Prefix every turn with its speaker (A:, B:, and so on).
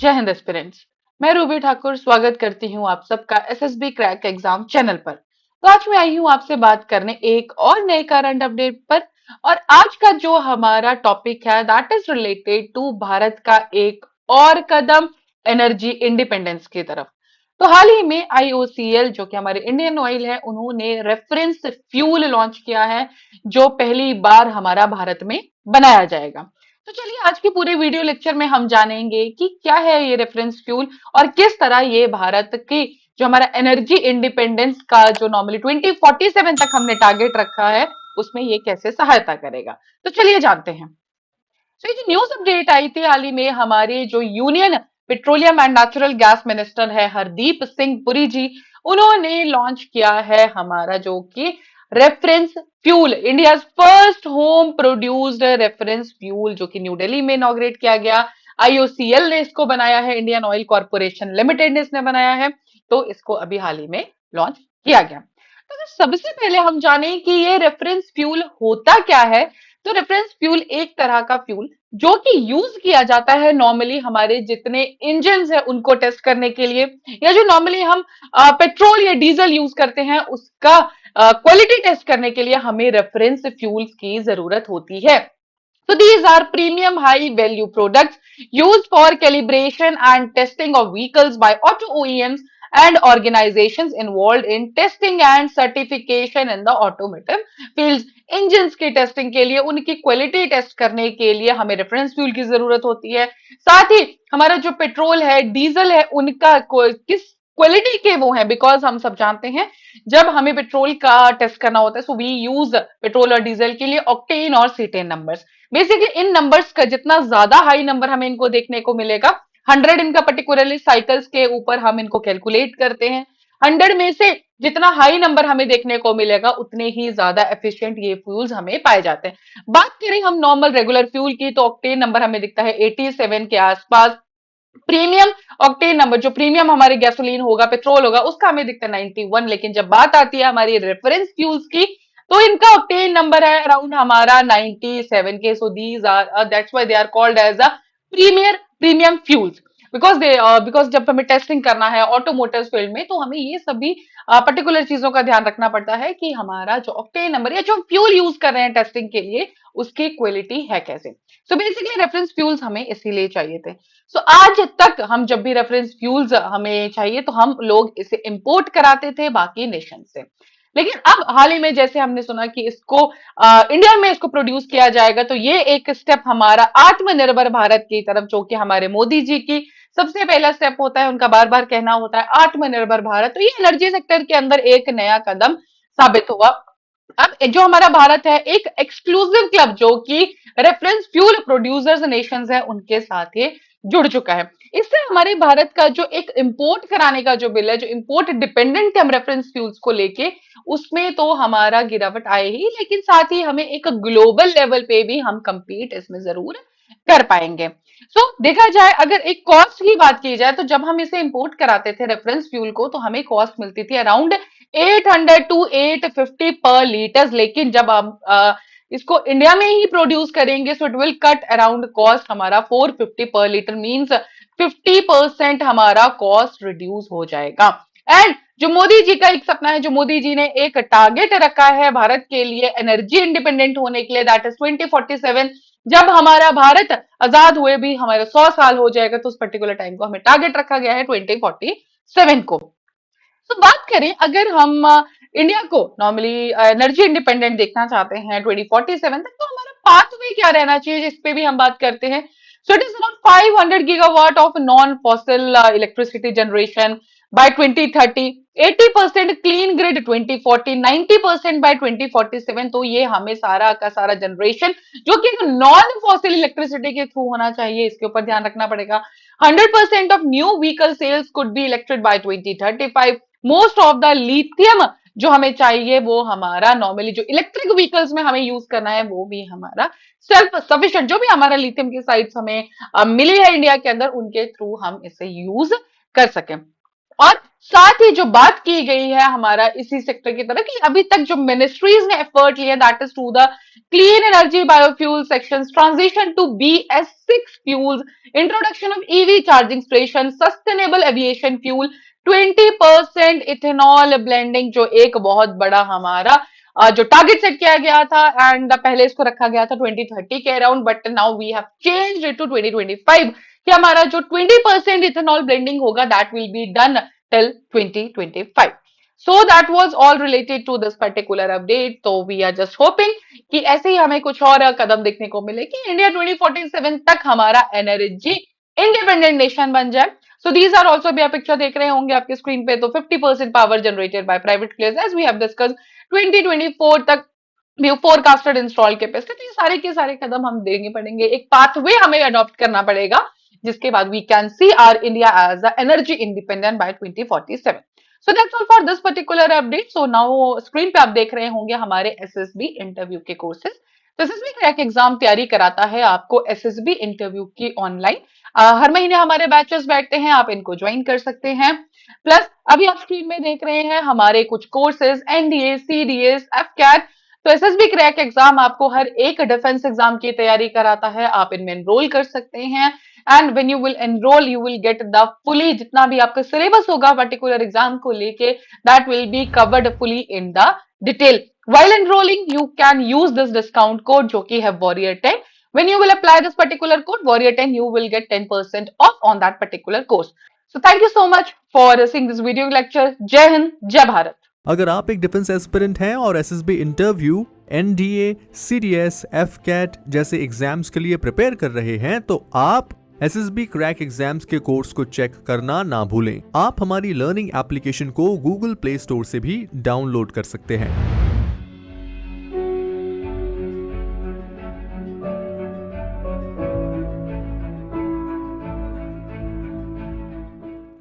A: जय हिंद एस्पिरेंट्स। मैं रूबी ठाकुर स्वागत करती हूँ आप सबका एसएसबी क्रैक एग्जाम चैनल पर। तो आज मैं आई हूँ आपसे बात करने एक और नए करंट अपडेट पर। और आज का जो हमारा टॉपिक है that is related to Bharat का एक और कदम एनर्जी इंडिपेंडेंस की तरफ। तो हाल ही में आईओसीएल जो कि हमारे इंडियन ऑयल है उन्होंने रेफरेंस फ्यूल लॉन्च किया है जो पहली बार हमारा भारत में बनाया जाएगा। तो चलिए आज के पूरे वीडियो लेक्चर में हम जानेंगे कि क्या है ये रेफरेंस फ्यूल और किस तरह ये भारत की जो हमारा एनर्जी इंडिपेंडेंस का जो नॉर्मली 2047 तक हमने टारगेट रखा है उसमें ये कैसे सहायता करेगा। तो चलिए जानते हैं। तो ये जो न्यूज अपडेट आई थी हाल ही में हमारे जो union petroleum and natural gas minister है हरदीप सिंह पुरी जी, उन्होंने लॉन्च किया है हमारा जो कि reference fuel, India first home produced reference fuel जो कि न्यू दिल्ली में इनॉग्रेट किया गया। आईओसीएल ने इसको बनाया है, इंडियन ऑयल कॉर्पोरेशन लिमिटेड ने इसने बनाया है। तो इसको अभी हाल ही में लॉन्च किया गया। तो सबसे पहले हम जानें कि ये रेफरेंस फ्यूल होता क्या है। तो रेफरेंस फ्यूल एक तरह का फ्यूल जो कि यूज किया जाता है नॉर्मली हमारे जितने इंजन है उनको टेस्ट करने के लिए, या जो नॉर्मली हम पेट्रोल या डीजल यूज करते हैं उसका क्वालिटी टेस्ट करने के लिए हमें रेफरेंस फ्यूल्स की जरूरत होती है। So these are premium high value products used for calibration and testing of vehicles by auto OEMs and organizations involved in testing and certification in the automotive fields. Engines की testing के लिए, उनकी quality test करने के लिए हमें reference fuel की जरूरत होती है। साथ ही हमारा जो पेट्रोल है डीजल है उनका किस क्वालिटी के वो है, बिकॉज हम सब जानते हैं जब हमें पेट्रोल का टेस्ट करना होता है सो वी यूज पेट्रोल और डीजल के लिए ऑक्टेन और सीटेन नंबर्स। बेसिकली इन नंबर्स का जितना ज्यादा हाई नंबर हमें इनको देखने को मिलेगा, 100 इनका पर्टिकुलरली साइकिल्स के ऊपर हम इनको कैलकुलेट करते हैं, 100 में से जितना हाई नंबर हमें देखने को मिलेगा उतने ही ज्यादा एफिशिएंट ये फ्यूल्स हमें पाए जाते हैं। बात करें हम नॉर्मल रेगुलर फ्यूल की तो ऑक्टेन नंबर हमें दिखता है 87 के आसपास। प्रीमियम ऑक्टेन नंबर जो प्रीमियम हमारे गैसोलीन होगा पेट्रोल होगा उसका हमें दिखता है 91। लेकिन जब बात आती है हमारी रेफरेंस फ्यूल्स की तो इनका ऑक्टेन नंबर है अराउंड हमारा 97 के। So these are that's why they are called as a premium fuels, because जब हमें टेस्टिंग करना है ऑटोमोटिव फील्ड में तो हमें ये सभी पर्टिकुलर चीजों का ध्यान रखना पड़ता है कि हमारा जो ऑक्टेन नंबर या जो फ्यूल यूज कर रहे हैं टेस्टिंग के लिए उसकी क्वालिटी है कैसे। सो बेसिकली रेफरेंस फ्यूल्स हमें इसीलिए चाहिए थे। सो आज तक हम जब भी रेफरेंस फ्यूल्स हमें चाहिए तो हम लोग इसे इंपोर्ट कराते थे बाकी नेशन से। लेकिन अब हाल ही में जैसे हमने सुना कि इसको इंडिया में इसको प्रोड्यूस किया जाएगा तो ये एक स्टेप हमारा आत्मनिर्भर भारत की तरफ जो कि हमारे मोदी जी की सबसे पहला स्टेप होता है, उनका बार बार कहना होता है आत्मनिर्भर भारत। तो ये एनर्जी सेक्टर के अंदर एक नया कदम साबित हुआ। अब जो हमारा भारत है एक एक्सक्लूसिव क्लब जो कि रेफरेंस फ्यूल प्रोड्यूसर्स नेशंस है उनके साथ ये जुड़ चुका है। इससे हमारे भारत का जो एक इंपोर्ट कराने का जो बिल है, जो इंपोर्ट डिपेंडेंट हम रेफरेंस फ्यूल्स को लेके, उसमें तो हमारा गिरावट आए ही, लेकिन साथ ही हमें एक ग्लोबल लेवल पे भी हम compete इसमें जरूर कर पाएंगे। देखा जाए अगर एक कॉस्ट की बात की जाए तो जब हम इसे इंपोर्ट कराते थे रेफरेंस फ्यूल को तो हमें कॉस्ट मिलती थी अराउंड 800 टू 850 पर लीटर। लेकिन जब हम इसको इंडिया में ही प्रोड्यूस करेंगे so it will cut around cost हमारा 450 पर लीटर, मींस 50% हमारा कॉस्ट रिड्यूस हो जाएगा। एंड जो मोदी जी का एक सपना है, जो मोदी जी ने एक टारगेट रखा है भारत के लिए एनर्जी इंडिपेंडेंट होने के लिए, दैट इज 2047। जब हमारा भारत आजाद हुए भी हमारे 100 साल हो जाएगा तो उस पर्टिकुलर टाइम को हमें टारगेट रखा गया है 2047 को। तो बात करें अगर हम इंडिया को नॉर्मली एनर्जी इंडिपेंडेंट देखना चाहते हैं 2047 तक तो हमारा पाथवे क्या रहना चाहिए इस पे भी हम बात करते हैं। So it is around 500 gigawatt of non fossil electricity generation by 2030, 80% clean grid 2040, 90% by 2047। तो ये हमें सारा का सारा जनरेशन जो कि नॉन फॉसिल इलेक्ट्रिसिटी के थ्रू होना चाहिए इसके ऊपर ध्यान रखना पड़ेगा। 100% of new vehicle sales could be electric by 2035। Most of the lithium जो हमें चाहिए वो हमारा नॉर्मली जो इलेक्ट्रिक व्हीकल्स में हमें यूज करना है वो भी हमारा सेल्फ सफिशिएंट, जो भी हमारा लिथियम की साइट्स हमें मिली है इंडिया के अंदर उनके थ्रू हम इसे यूज कर सकें। और साथ ही जो बात की गई है हमारा इसी सेक्टर की तरफ कि अभी तक जो मिनिस्ट्रीज ने एफर्ट लिया that is to the clean energy biofuel sections, transition to BS6 fuels, introduction of EV charging station, sustainable aviation fuel, 20% ethanol blending, जो एक बहुत बड़ा हमारा जो टारगेट सेट किया गया था, एंड पहले इसको रखा गया था 2030 के around, but now we have changed it to 2025 कि हमारा जो 20% इथेनॉल ब्लेंडिंग होगा that will be done till 2025. So that was all related to this particular update. So we are just hoping कि ऐसे ही हमें कुछ और कदम देखने को मिले कि इंडिया 2047 तक हमारा एनर्जी इंडिपेंडेंट नेशन बन जाए. So these are also, भी आप पिक्चर देख रहे होंगे आपके स्क्रीन पे, तो 50% power generated by private players as we have discuss, 2024 तक फोरकास्टेड इंस्टॉल कैपेसिटी. तो ये सारे के सारे कदम हम देंगे पड़ेंगे, एक पाथवे हमें अडॉप्ट करना पड़ेगा जिसके बाद we can see are India as a energy independent by 2047. So that's all for this particular update. So now screen पे आप देख रहे होंगे हमारे एसएसबी इंटरव्यू के कोर्सेज. तो एसएसबी क्रैक एग्जाम तैयारी कराता है आपको एसएसबी इंटरव्यू की ऑनलाइन. हर महीने हमारे बैचेस बैठते हैं, आप इनको ज्वाइन कर सकते हैं. प्लस अभी आप स्क्रीन में देख रहे हैं हमारे कुछ कोर्सेज, एनडीए, सीडीएस, एफकैट. तो एसएसबी क्रैक एग्जाम आपको हर एक डिफेंस एग्जाम की तैयारी कराता है, आप इनमें एनरोल कर सकते हैं. And when you will enrol you will get the fully, जितना भी आपका सिलेबस होगा पर्टिकुलर एग्जाम को लेके, that will be covered fully in the detail. while enrolling you can use this discount code जो कि है warrior 10. when you will apply this particular code warrior 10 you will get 10% off on that particular course. So thank you so much for seeing this video lecture. जय हिंद, जय भारत.
B: अगर आप एक defence aspirant हैं और SSB interview, NDA, CDS, AFCAT जैसे exams के लिए प्रिपेयर कर रहे हैं तो आप एसएसबी क्रैक एग्जाम्स के कोर्स को चेक करना ना भूलें. आप हमारी लर्निंग एप्लीकेशन को गूगल प्ले स्टोर से भी डाउनलोड कर सकते हैं.